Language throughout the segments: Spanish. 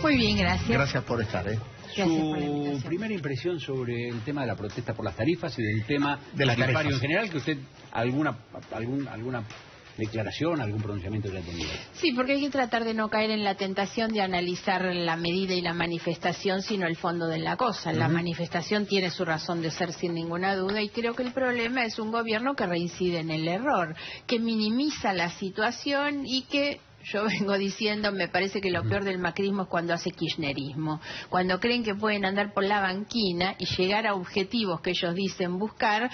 Muy bien, gracias. Gracias por estar. Su primera impresión sobre el tema de la protesta por las tarifas y del tema de las tarifario tarifas en general, que usted alguna declaración, algún pronunciamiento ya ha tenido. Sí, porque hay que tratar de no caer en la tentación de analizar la medida y la manifestación, sino el fondo de la cosa. La manifestación tiene su razón de ser sin ninguna duda, y creo que el problema es un gobierno que reincide en el error, que minimiza la situación y que... Yo vengo diciendo, me parece que lo peor del macrismo es cuando hace kirchnerismo, cuando creen que pueden andar por la banquina y llegar a objetivos que ellos dicen buscar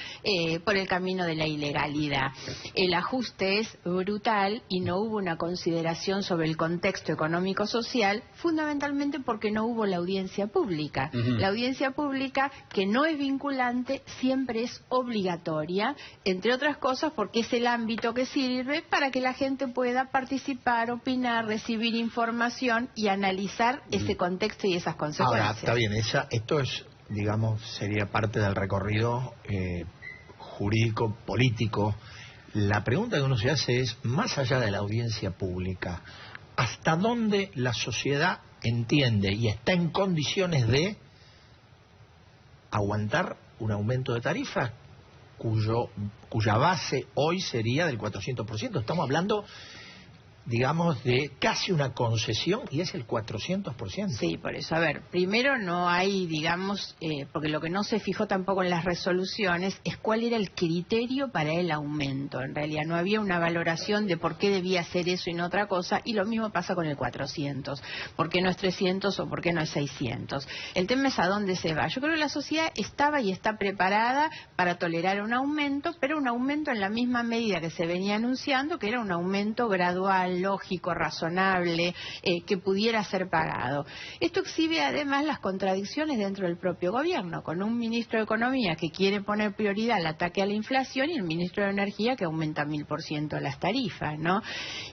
por el camino de la ilegalidad. El ajuste es brutal y no hubo una consideración sobre el contexto económico-social, fundamentalmente porque no hubo la audiencia pública. La audiencia pública, que no es vinculante, siempre es obligatoria, entre otras cosas porque es el ámbito que sirve para que la gente pueda participar, opinar, recibir información y analizar ese contexto y esas consecuencias. Ahora, está bien, esto es, digamos, sería parte del recorrido jurídico, político. La pregunta que uno se hace es, más allá de la audiencia pública, ¿hasta dónde la sociedad entiende y está en condiciones de aguantar un aumento de tarifas cuya base hoy sería del 400%? Estamos hablando, digamos, de casi una concesión, y es el 400%. Sí, por eso. A ver, primero no hay, digamos, porque lo que no se fijó tampoco en las resoluciones es cuál era el criterio para el aumento. En realidad no había una valoración de por qué debía ser eso y no otra cosa, y lo mismo pasa con el 400. ¿Por qué no es 300 o por qué no es 600? El tema es a dónde se va. Yo creo que la sociedad estaba y está preparada para tolerar un aumento, pero un aumento en la misma medida que se venía anunciando, que era un aumento gradual, lógico, razonable, que pudiera ser pagado. Esto exhibe además las contradicciones dentro del propio gobierno, con un ministro de Economía que quiere poner prioridad al ataque a la inflación y el ministro de Energía que aumenta 1000% las tarifas, ¿no?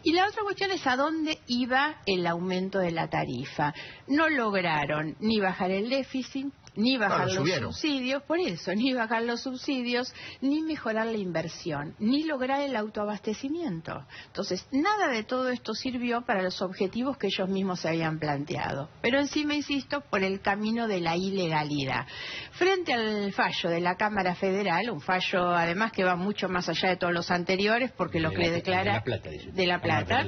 Y la otra cuestión es a dónde iba el aumento de la tarifa. No lograron ni bajar el déficit, ni bajar los subsidios, por eso, ni bajar los subsidios, ni mejorar la inversión, ni lograr el autoabastecimiento. Entonces, nada de todo esto sirvió para los objetivos que ellos mismos se habían planteado. Pero encima, insisto, por el camino de la ilegalidad. Frente al fallo de la Cámara Federal, un fallo además que va mucho más allá de todos los anteriores, porque lo que le declara... De La Plata.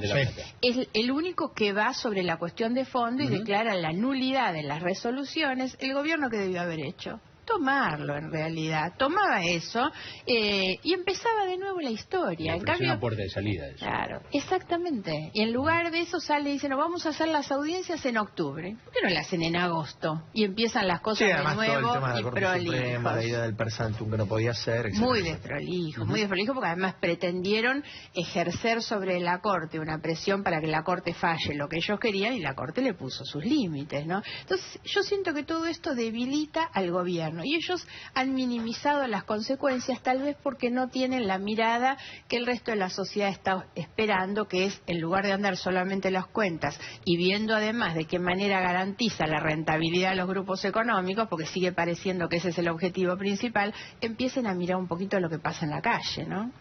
Es el único que va sobre la cuestión de fondo y declara la nulidad de las resoluciones. El gobierno que debió haber hecho, tomarlo en realidad, tomaba eso y empezaba de nuevo la historia. En cambio, una puerta de salida. Eso. Claro, exactamente. Y en lugar de eso sale y dice, no, vamos a hacer las audiencias en octubre. ¿Por qué no las hacen en agosto? Y empiezan las cosas de nuevo y prolijos. La idea del persantum que no podía ser, etcétera. Muy desprolijo, muy desprolijo, porque además pretendieron ejercer sobre la Corte una presión para que la Corte falle lo que ellos querían, y la Corte le puso sus límites, ¿no? Entonces, yo siento que todo esto debilita al gobierno. Y ellos han minimizado las consecuencias, tal vez porque no tienen la mirada que el resto de la sociedad está esperando, que es, en lugar de andar solamente las cuentas y viendo además de qué manera garantiza la rentabilidad de los grupos económicos, porque sigue pareciendo que ese es el objetivo principal, empiecen a mirar un poquito lo que pasa en la calle, ¿no?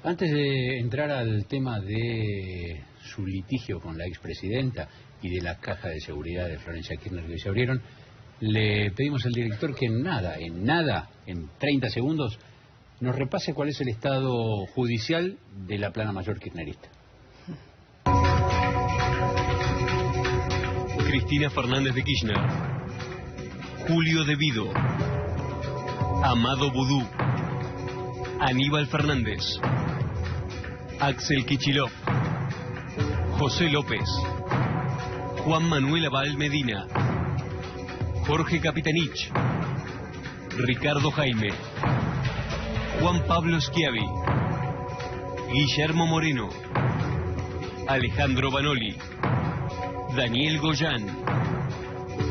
Antes de entrar al tema de su litigio con la expresidenta y de la caja de seguridad de Florencia Kirchner que se abrieron, le pedimos al director que en 30 segundos, nos repase cuál es el estado judicial de la plana mayor kirchnerista. Cristina Fernández de Kirchner, Julio De Vido, Amado Vudú, Aníbal Fernández, Axel Kicillof, José López, Juan Manuel Abal Medina, Jorge Capitanich, Ricardo Jaime, Juan Pablo Schiavi, Guillermo Moreno, Alejandro Banoli, Daniel Goyán,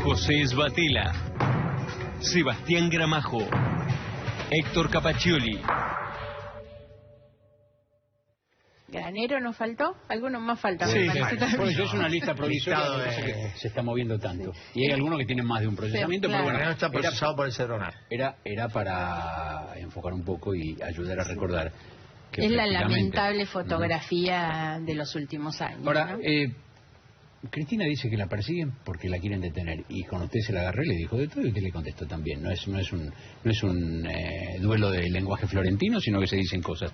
José Sbatela, Sebastián Gramajo, Héctor Capaccioli. ¿Granero nos faltó? Algunos más faltan. Sí, bueno, es una lista provisoria que se está moviendo tanto. Y hay algunos que tienen más de un procesamiento, pero bueno, no está procesado por el Cedronar. Era para enfocar un poco y ayudar a recordar que es la lamentable fotografía de los últimos años. Ahora, ¿no? Cristina dice que la persiguen porque la quieren detener, y con usted se la agarró y le dijo de todo, y usted le contestó también. No es un duelo de lenguaje florentino, sino que se dicen cosas.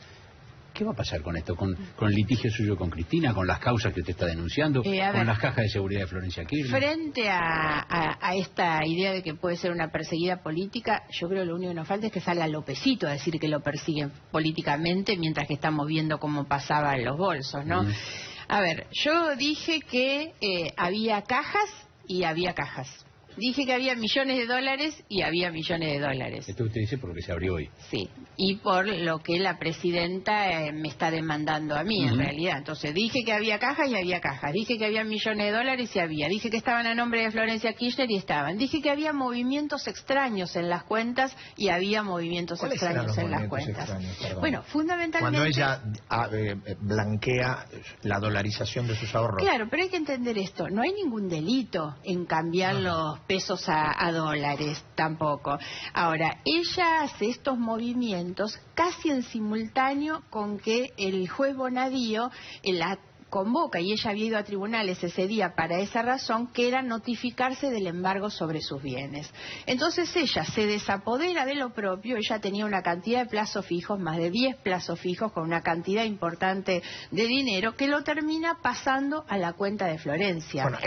¿Qué va a pasar con esto? ¿Con el litigio suyo con Cristina? ¿Con las causas que usted está denunciando? ¿Con las cajas de seguridad de Florencia Kirchner? Frente a esta idea de que puede ser una perseguida política, yo creo que lo único que nos falta es que salga Lópezito a decir que lo persiguen políticamente, mientras que estamos viendo cómo pasaba en los bolsos, ¿no? A ver, yo dije que había cajas y había cajas. Dije que había millones de dólares y había millones de dólares. Esto usted dice porque se abrió hoy. Sí, y por lo que la presidenta me está demandando a mí, en realidad. Entonces, dije que había cajas y había cajas. Dije que había millones de dólares y había. Dije que estaban a nombre de Florencia Kirchner y estaban. Dije que había movimientos extraños en las cuentas y había movimientos extraños en las cuentas. Bueno, fundamentalmente... Cuando ella blanquea la dolarización de sus ahorros. Claro, pero hay que entender esto. No hay ningún delito en cambiar los pesos a dólares tampoco. Ahora, ella hace estos movimientos casi en simultáneo con que el juez Bonadío la convoca, y ella había ido a tribunales ese día para esa razón, que era notificarse del embargo sobre sus bienes. Entonces ella se desapodera de lo propio. Ella tenía una cantidad de plazos fijos, más de 10 plazos fijos, con una cantidad importante de dinero, que lo termina pasando a la cuenta de Florencia. Bueno,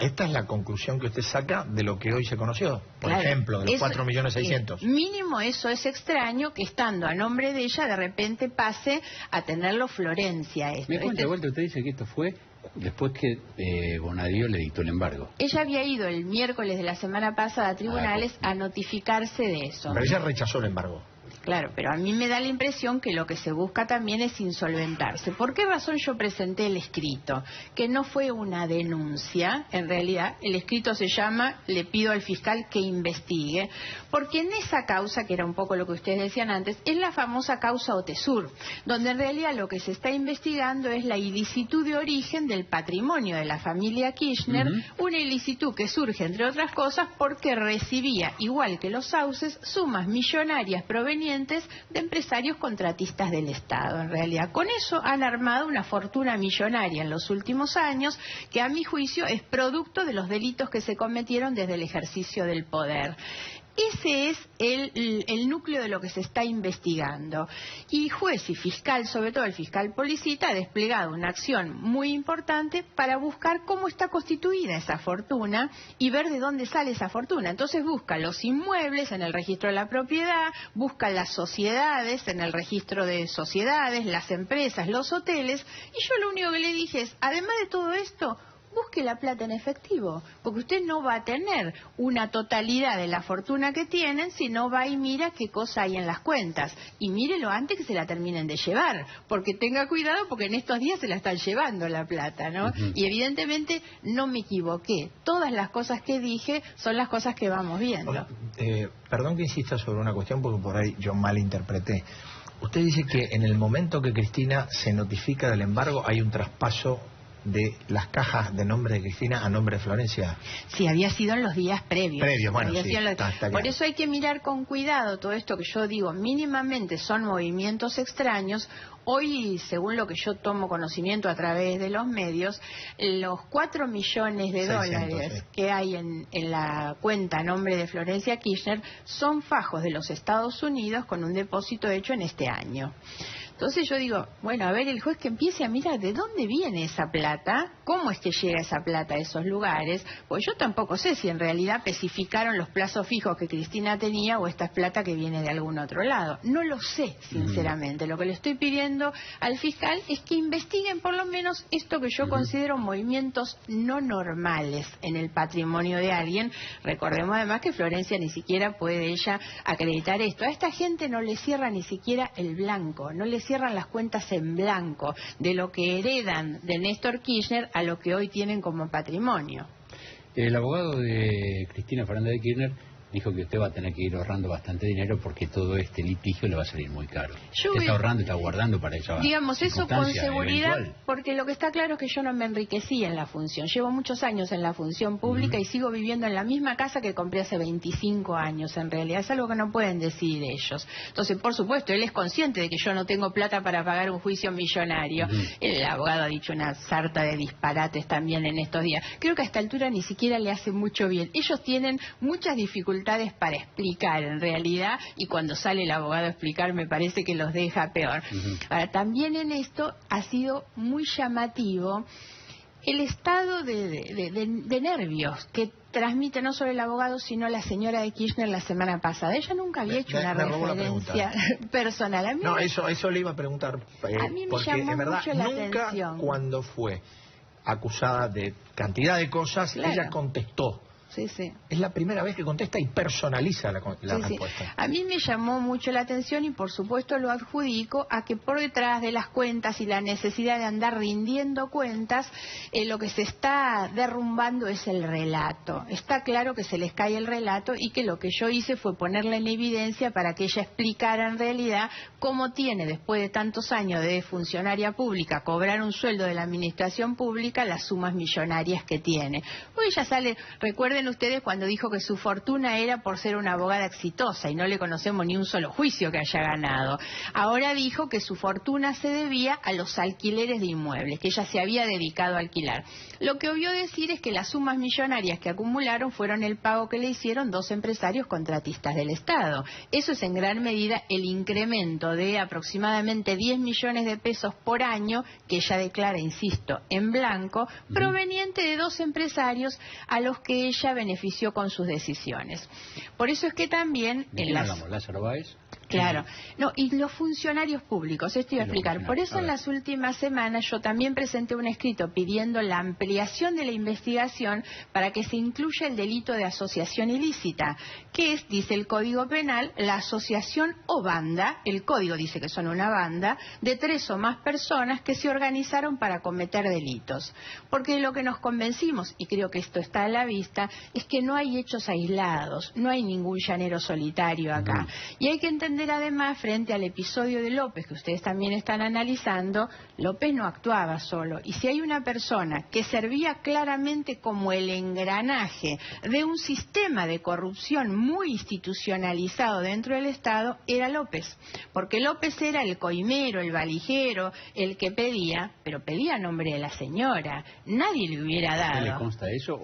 esta es la conclusión que usted saca de lo que hoy se conoció, por ejemplo, de los 4.600.000. Mínimo eso es extraño, que estando a nombre de ella de repente pase a tenerlo Florencia. Me cuenta de vuelta, usted dice que esto fue después que Bonadío le dictó el embargo. Ella había ido el miércoles de la semana pasada a tribunales a notificarse de eso. Pero ella rechazó el embargo. Claro, pero a mí me da la impresión que lo que se busca también es insolventarse. ¿Por qué razón yo presenté el escrito? Que no fue una denuncia, en realidad el escrito se llama "Le pido al fiscal que investigue", porque en esa causa, que era un poco lo que ustedes decían antes, es la famosa causa Otesur, donde en realidad lo que se está investigando es la ilicitud de origen del patrimonio de la familia Kirchner, una ilicitud que surge, entre otras cosas, porque recibía, igual que los Sauces, sumas millonarias provenientes de empresarios contratistas del Estado. En realidad, con eso han armado una fortuna millonaria en los últimos años, que a mi juicio es producto de los delitos que se cometieron desde el ejercicio del poder. Ese es el núcleo de lo que se está investigando. Y juez y fiscal, sobre todo el fiscal Policita, ha desplegado una acción muy importante para buscar cómo está constituida esa fortuna y ver de dónde sale esa fortuna. Entonces busca los inmuebles en el registro de la propiedad, busca las sociedades en el registro de sociedades, las empresas, los hoteles. Y yo lo único que le dije es, además de todo esto, busque la plata en efectivo, porque usted no va a tener una totalidad de la fortuna que tienen si no va y mira qué cosa hay en las cuentas. Y mírelo antes que se la terminen de llevar, porque tenga cuidado, porque en estos días se la están llevando la plata, ¿no? Y evidentemente no me equivoqué. Todas las cosas que dije son las cosas que vamos viendo. Perdón que insista sobre una cuestión, porque por ahí yo malinterpreté. Usted dice que en el momento que Cristina se notifica del embargo hay un traspaso de las cajas de nombre de Cristina a nombre de Florencia. Sí, había sido en los días previos. Bueno, sí, Por eso hay que mirar con cuidado todo esto que yo digo, mínimamente son movimientos extraños. Hoy, según lo que yo tomo conocimiento a través de los medios, los 4 millones de dólares que hay en la cuenta a nombre de Florencia Kirchner son fajos de los Estados Unidos con un depósito hecho en este año. Entonces yo digo, bueno, a ver, el juez que empiece a mirar de dónde viene esa plata, cómo es que llega esa plata a esos lugares, pues yo tampoco sé si en realidad especificaron los plazos fijos que Cristina tenía o esta es plata que viene de algún otro lado. No lo sé, sinceramente. Lo que le estoy pidiendo al fiscal es que investiguen por lo menos esto que yo considero movimientos no normales en el patrimonio de alguien. Recordemos además que Florencia ni siquiera puede ella acreditar esto. A esta gente no le cierra ni siquiera el blanco, no le cierran las cuentas en blanco de lo que heredan de Néstor Kirchner a lo que hoy tienen como patrimonio. El abogado de Cristina Fernández de Kirchner dijo que usted va a tener que ir ahorrando bastante dinero porque todo este litigio le va a salir muy caro. Yo Usted está ahorrando, está guardando para esa digamos, eso con circunstancia seguridad, eventual. porque lo que está claro es que yo no me enriquecí en la función. Llevo muchos años en la función pública y sigo viviendo en la misma casa que compré hace 25 años, en realidad. Es algo que no pueden decir ellos. Entonces, por supuesto, él es consciente de que yo no tengo plata para pagar un juicio millonario. El abogado ha dicho una sarta de disparates también en estos días. Creo que a esta altura ni siquiera le hace mucho bien. Ellos tienen muchas dificultades para explicar, en realidad, y cuando sale el abogado a explicar me parece que los deja peor. Ahora, también en esto ha sido muy llamativo el estado de nervios que transmite no solo el abogado, sino la señora de Kirchner la semana pasada. Ella nunca había hecho una referencia personal. A mí no, eso le iba a preguntar. A mí me porque llamó en verdad mucho la nunca atención. cuando fue acusada de cantidad de cosas, Claro. ella contestó. Sí, sí. Es la primera vez que contesta y personaliza la Sí, sí. respuesta. A mí me llamó mucho la atención y por supuesto lo adjudico a que por detrás de las cuentas y la necesidad de andar rindiendo cuentas, lo que se está derrumbando es el relato. Está claro que se les cae el relato y que lo que yo hice fue ponerla en evidencia para que ella explicara en realidad cómo tiene, después de tantos años de funcionaria pública, cobrar un sueldo de la administración pública, las sumas millonarias que tiene. Hoy ella sale, recuerden ustedes cuando dijo que su fortuna era por ser una abogada exitosa y no le conocemos ni un solo juicio que haya ganado. Ahora dijo que su fortuna se debía a los alquileres de inmuebles, que ella se había dedicado a alquilar. Lo que obvió decir es que las sumas millonarias que acumularon fueron el pago que le hicieron 2 empresarios contratistas del Estado. Eso es en gran medida el incremento de aproximadamente 10 millones de pesos por año que ella declara, insisto, en blanco, proveniente de 2 empresarios a los que ella benefició con sus decisiones. Por eso es que también ¿De quién hablamos? ¿Lázaro Báez? Claro, no, y los funcionarios públicos, esto iba a explicar. Por eso en las últimas semanas yo también presenté un escrito pidiendo la ampliación de la investigación para que se incluya el delito de asociación ilícita, que es, dice el Código Penal, la asociación o banda, el Código dice que son una banda, de 3 o más personas que se organizaron para cometer delitos. Porque lo que nos convencimos, y creo que esto está a la vista, es que no hay hechos aislados, no hay ningún llanero solitario acá. Y hay que entender además, frente al episodio de López, que ustedes también están analizando, López no actuaba solo. Y si hay una persona que servía claramente como el engranaje de un sistema de corrupción muy institucionalizado dentro del Estado, era López. Porque López era el coimero, el valijero, el que pedía, pero pedía a nombre de la señora. Nadie le hubiera ¿A usted le dado. consta eso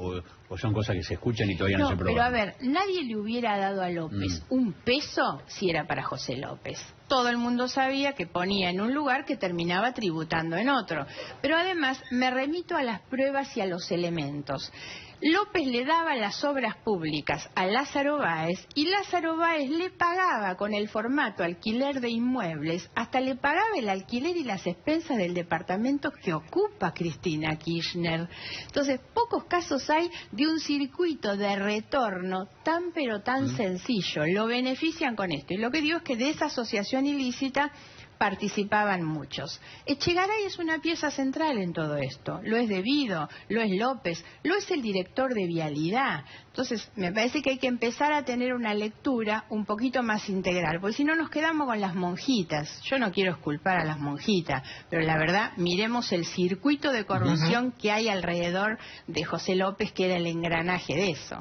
o son cosas que se escuchan y todavía no se prueban? Pero a ver, nadie le hubiera dado a López un peso si era para José López. Todo el mundo sabía que ponía en un lugar que terminaba tributando en otro. Pero además me remito a las pruebas y a los elementos. López le daba las obras públicas a Lázaro Báez y Lázaro Báez le pagaba con el formato alquiler de inmuebles, hasta le pagaba el alquiler y las expensas del departamento que ocupa Cristina Kirchner. Entonces, pocos casos hay de un circuito de retorno tan pero tan sencillo. Lo benefician con esto. Y lo que digo es que de esa asociación ilícita participaban muchos. Echegaray es una pieza central en todo esto. Lo es Devido, lo es López, lo es el director de Vialidad. Entonces, me parece que hay que empezar a tener una lectura un poquito más integral, porque si no nos quedamos con las monjitas. Yo no quiero exculpar a las monjitas, pero la verdad, miremos el circuito de corrupción que hay alrededor de José López, que era el engranaje de eso.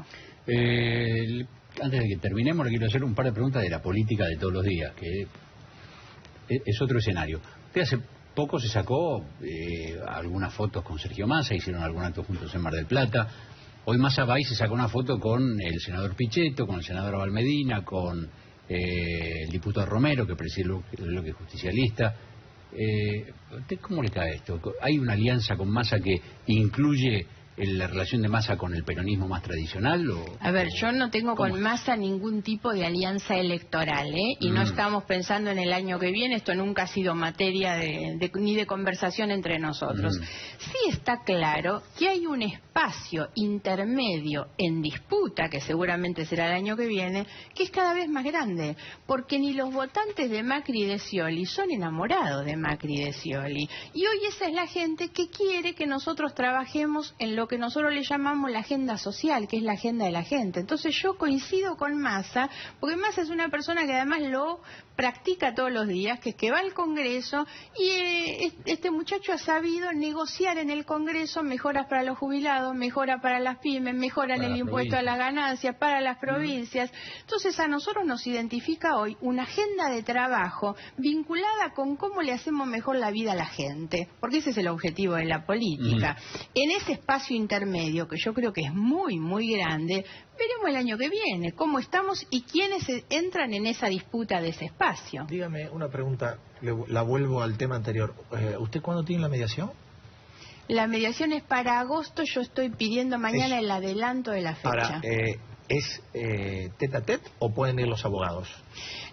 Antes de que terminemos, le quiero hacer un par de preguntas de la política de todos los días, que es otro escenario. Usted hace poco se sacó algunas fotos con Sergio Massa, hicieron algún acto juntos en Mar del Plata. Hoy Massa va y se sacó una foto con el senador Pichetto, con el senador Valmedina, con el diputado Romero, que preside el bloque justicialista. ¿Usted cómo le cae esto? ¿Hay una alianza con Massa que incluye la relación de Massa con el peronismo más tradicional? A ver, yo no tengo con Massa ningún tipo de alianza electoral, y no estamos pensando en el año que viene. Esto nunca ha sido materia ni de conversación entre nosotros. Sí está claro que hay un espacio intermedio en disputa, que seguramente será el año que viene, que es cada vez más grande, porque ni los votantes de Macri y de Scioli son enamorados de Macri y de Scioli, y hoy esa es la gente que quiere que nosotros trabajemos en lo lo que nosotros le llamamos la agenda social, que es la agenda de la gente. Entonces yo coincido con Massa, porque Massa es una persona que además lo practica todos los días, que va al Congreso y este muchacho ha sabido negociar en el Congreso mejoras para los jubilados, mejoras para las pymes, mejoras en el impuesto a las ganancias, para las provincias. Entonces a nosotros nos identifica hoy una agenda de trabajo vinculada con cómo le hacemos mejor la vida a la gente, porque ese es el objetivo de la política. En ese espacio intermedio, que yo creo que es muy, muy grande, veremos el año que viene cómo estamos y quiénes entran en esa disputa de ese espacio. Dígame una pregunta, la vuelvo al tema anterior. ¿Usted cuándo tiene la mediación? La mediación es para agosto, yo estoy pidiendo mañana el adelanto de la fecha. ¿Es tete a tete o pueden ir los abogados?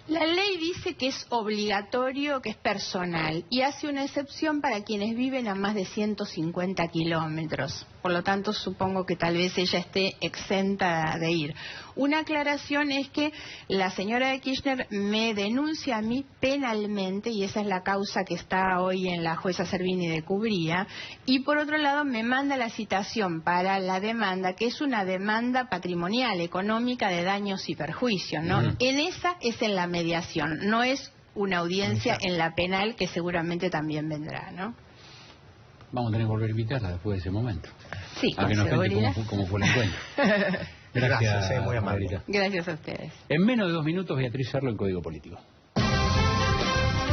La ley dice que es obligatorio, que es personal, y hace una excepción para quienes viven a más de 150 kilómetros. Por lo tanto, supongo que tal vez ella esté exenta de ir. Una aclaración es que la señora de Kirchner me denuncia a mí penalmente, y esa es la causa que está hoy en la jueza Servini de Cubría, y por otro lado me manda la citación para la demanda, que es una demanda patrimonial, económica, de daños y perjuicios, ¿no? En esa es en la mediación, no es una audiencia en la penal, que seguramente también vendrá, ¿no? Vamos a tener que volver a invitarla después de ese momento. Sí, a que nos cuente cómo fue el encuentro. Gracias, muy amable. Gracias a ustedes. En menos de 2 minutos, Beatriz Sarlo en Código Político.